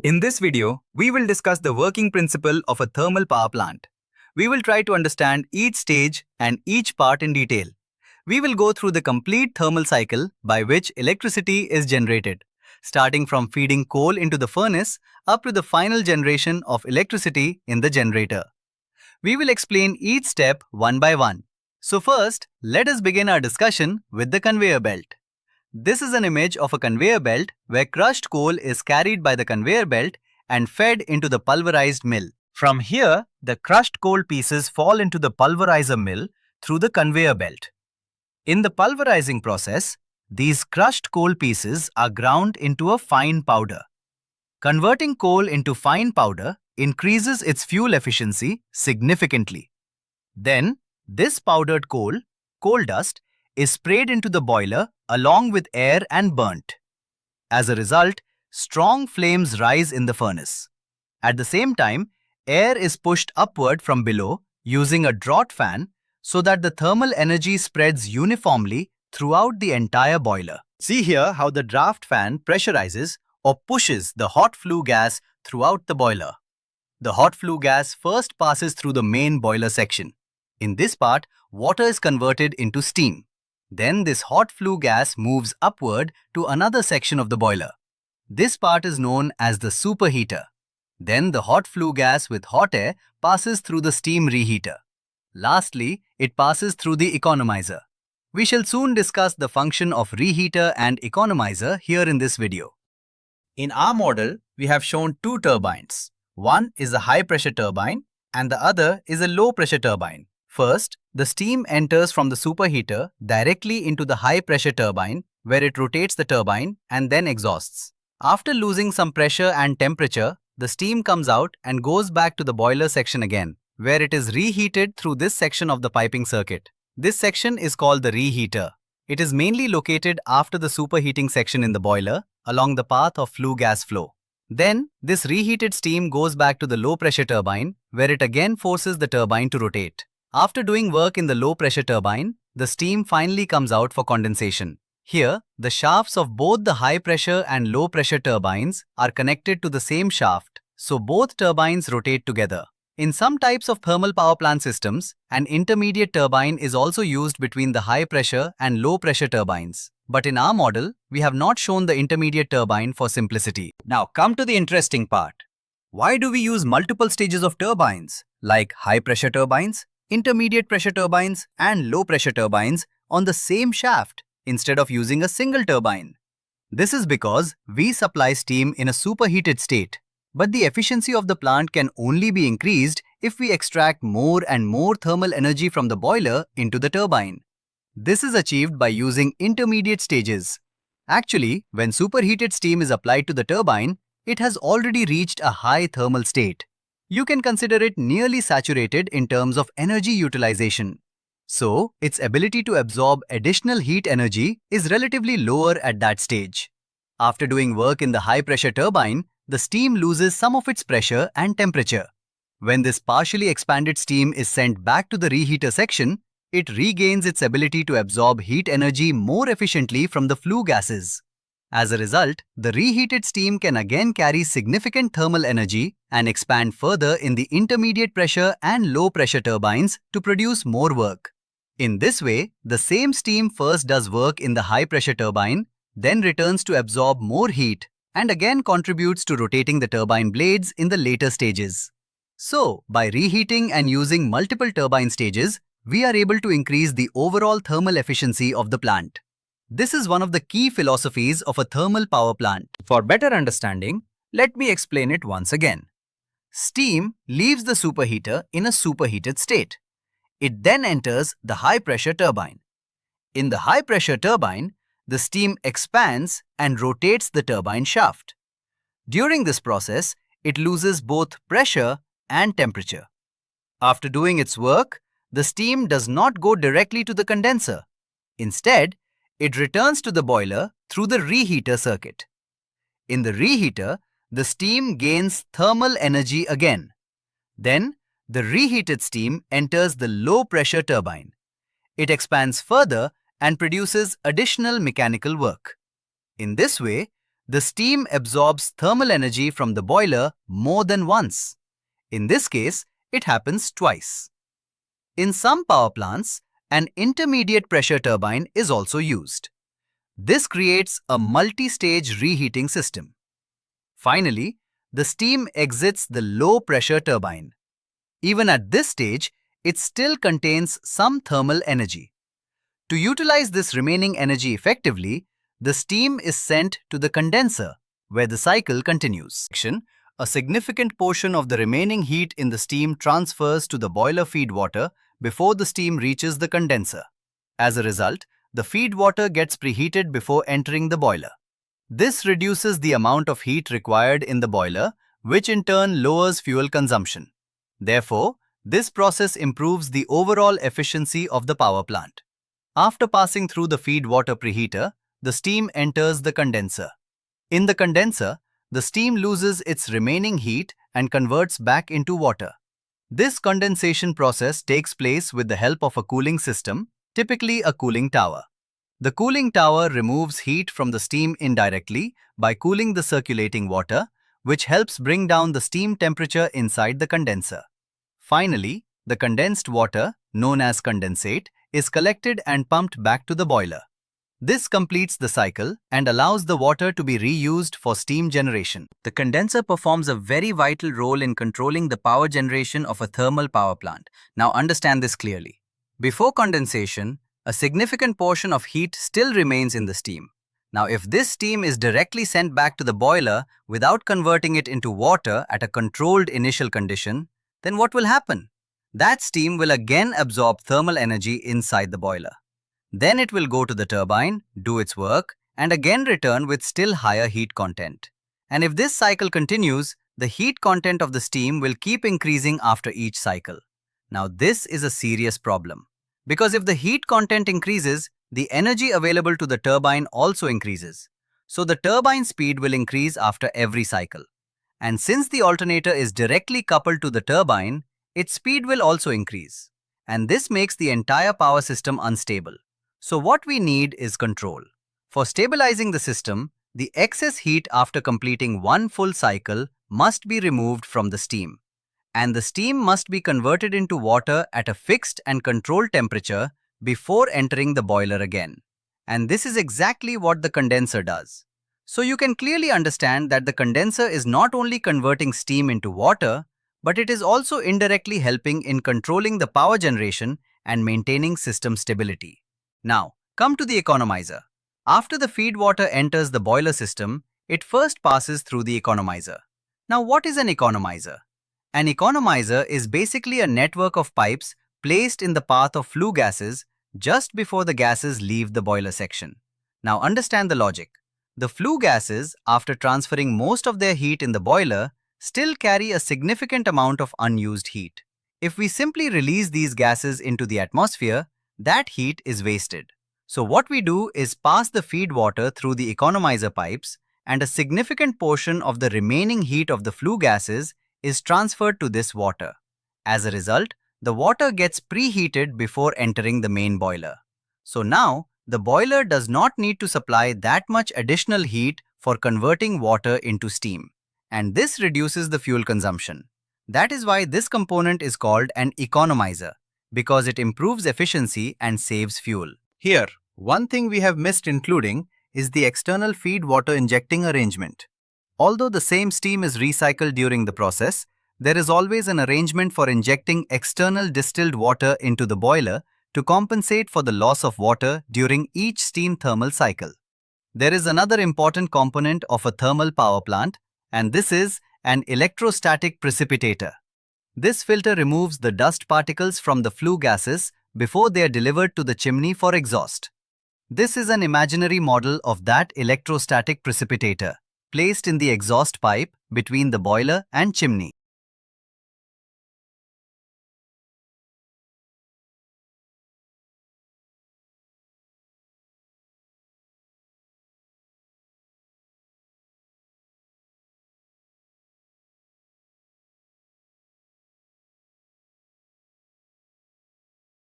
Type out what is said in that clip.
In this video, we will discuss the working principle of a thermal power plant. We will try to understand each stage and each part in detail. We will go through the complete thermal cycle by which electricity is generated, starting from feeding coal into the furnace up to the final generation of electricity in the generator. We will explain each step one by one. So first, let us begin our discussion with the conveyor belt. This is an image of a conveyor belt where crushed coal is carried by the conveyor belt and fed into the pulverized mill. From here, the crushed coal pieces fall into the pulverizer mill through the conveyor belt. In the pulverizing process, these crushed coal pieces are ground into a fine powder. Converting coal into fine powder increases its fuel efficiency significantly. Then, this powdered coal dust, is sprayed into the boiler along with air and burnt. As a result, strong flames rise in the furnace. At the same time, air is pushed upward from below using a draught fan so that the thermal energy spreads uniformly throughout the entire boiler. See here how the draft fan pressurizes or pushes the hot flue gas throughout the boiler. The hot flue gas first passes through the main boiler section. In this part, water is converted into steam. Then this hot flue gas moves upward to another section of the boiler. This part is known as the superheater. Then the hot flue gas with hot air passes through the steam reheater. Lastly, it passes through the economizer. We shall soon discuss the function of reheater and economizer here in this video. In our model, we have shown two turbines. One is a high pressure turbine and the other is a low pressure turbine. First, the steam enters from the superheater directly into the high pressure turbine where it rotates the turbine and then exhausts. After losing some pressure and temperature, the steam comes out and goes back to the boiler section again, where it is reheated through this section of the piping circuit. This section is called the reheater. It is mainly located after the superheating section in the boiler along the path of flue gas flow. Then, this reheated steam goes back to the low pressure turbine where it again forces the turbine to rotate. After doing work in the low pressure turbine, the steam finally comes out for condensation. Here, the shafts of both the high pressure and low pressure turbines are connected to the same shaft, so both turbines rotate together. In some types of thermal power plant systems, an intermediate turbine is also used between the high pressure and low pressure turbines. But in our model, we have not shown the intermediate turbine for simplicity. Now come to the interesting part. Why do we use multiple stages of turbines, like high pressure turbines, intermediate pressure turbines and low pressure turbines on the same shaft instead of using a single turbine? This is because we supply steam in a superheated state, but the efficiency of the plant can only be increased if we extract more and more thermal energy from the boiler into the turbine. This is achieved by using intermediate stages. Actually, when superheated steam is applied to the turbine, it has already reached a high thermal state. You can consider it nearly saturated in terms of energy utilization. So, its ability to absorb additional heat energy is relatively lower at that stage. After doing work in the high-pressure turbine, the steam loses some of its pressure and temperature. When this partially expanded steam is sent back to the reheater section, it regains its ability to absorb heat energy more efficiently from the flue gases. As a result, the reheated steam can again carry significant thermal energy and expand further in the intermediate pressure and low pressure turbines to produce more work. In this way, the same steam first does work in the high pressure turbine, then returns to absorb more heat and again contributes to rotating the turbine blades in the later stages. So, by reheating and using multiple turbine stages, we are able to increase the overall thermal efficiency of the plant. This is one of the key philosophies of a thermal power plant. For better understanding, let me explain it once again. Steam leaves the superheater in a superheated state. It then enters the high-pressure turbine. In the high-pressure turbine, the steam expands and rotates the turbine shaft. During this process, it loses both pressure and temperature. After doing its work, the steam does not go directly to the condenser. Instead, it returns to the boiler through the reheater circuit. In the reheater, the steam gains thermal energy again. Then, the reheated steam enters the low-pressure turbine. It expands further and produces additional mechanical work. In this way, The steam absorbs thermal energy from the boiler more than once. In this case, it happens twice. In some power plants, an intermediate pressure turbine is also used. This creates a multi-stage reheating system. Finally, the steam exits the low-pressure turbine. Even at this stage, it still contains some thermal energy. To utilize this remaining energy effectively, the steam is sent to the condenser, where the cycle continues. A significant portion of the remaining heat in the steam transfers to the boiler feed water before the steam reaches the condenser. As a result, the feed water gets preheated before entering the boiler. This reduces the amount of heat required in the boiler, which in turn lowers fuel consumption. Therefore, this process improves the overall efficiency of the power plant. After passing through the feed water preheater, the steam enters the condenser. In the condenser, the steam loses its remaining heat and converts back into water. This condensation process takes place with the help of a cooling system, typically a cooling tower. The cooling tower removes heat from the steam indirectly by cooling the circulating water, which helps bring down the steam temperature inside the condenser. Finally, the condensed water, known as condensate, is collected and pumped back to the boiler. This completes the cycle and allows the water to be reused for steam generation. The condenser performs a very vital role in controlling the power generation of a thermal power plant. Now understand this clearly. Before condensation, a significant portion of heat still remains in the steam. Now if this steam is directly sent back to the boiler without converting it into water at a controlled initial condition, then what will happen? That steam will again absorb thermal energy inside the boiler. Then it will go to the turbine, do its work, and again return with still higher heat content. And if this cycle continues, the heat content of the steam will keep increasing after each cycle. Now this is a serious problem, because if the heat content increases, the energy available to the turbine also increases. So the turbine speed will increase after every cycle. And since the alternator is directly coupled to the turbine, its speed will also increase. And this makes the entire power system unstable. So what we need is control. For stabilizing the system, the excess heat after completing one full cycle must be removed from the steam. And the steam must be converted into water at a fixed and controlled temperature before entering the boiler again. And this is exactly what the condenser does. So you can clearly understand that the condenser is not only converting steam into water, but it is also indirectly helping in controlling the power generation and maintaining system stability. Now, come to the economizer. After the feed water enters the boiler system, it first passes through the economizer. Now, what is an economizer? An economizer is basically a network of pipes placed in the path of flue gases just before the gases leave the boiler section. Now, understand the logic. The flue gases, after transferring most of their heat in the boiler, still carry a significant amount of unused heat. If we simply release these gases into the atmosphere, that heat is wasted. So what we do is pass the feed water through the economizer pipes, and a significant portion of the remaining heat of the flue gases is transferred to this water. As a result, the water gets preheated before entering the main boiler. So now, the boiler does not need to supply that much additional heat for converting water into steam. And this reduces the fuel consumption. That is why this component is called an economizer, because it improves efficiency and saves fuel. Here, one thing we have missed including is the external feed water injecting arrangement. Although the same steam is recycled during the process, there is always an arrangement for injecting external distilled water into the boiler to compensate for the loss of water during each steam thermal cycle. There is another important component of a thermal power plant, and this is an electrostatic precipitator. This filter removes the dust particles from the flue gases before they are delivered to the chimney for exhaust. This is an imaginary model of that electrostatic precipitator, placed in the exhaust pipe between the boiler and chimney.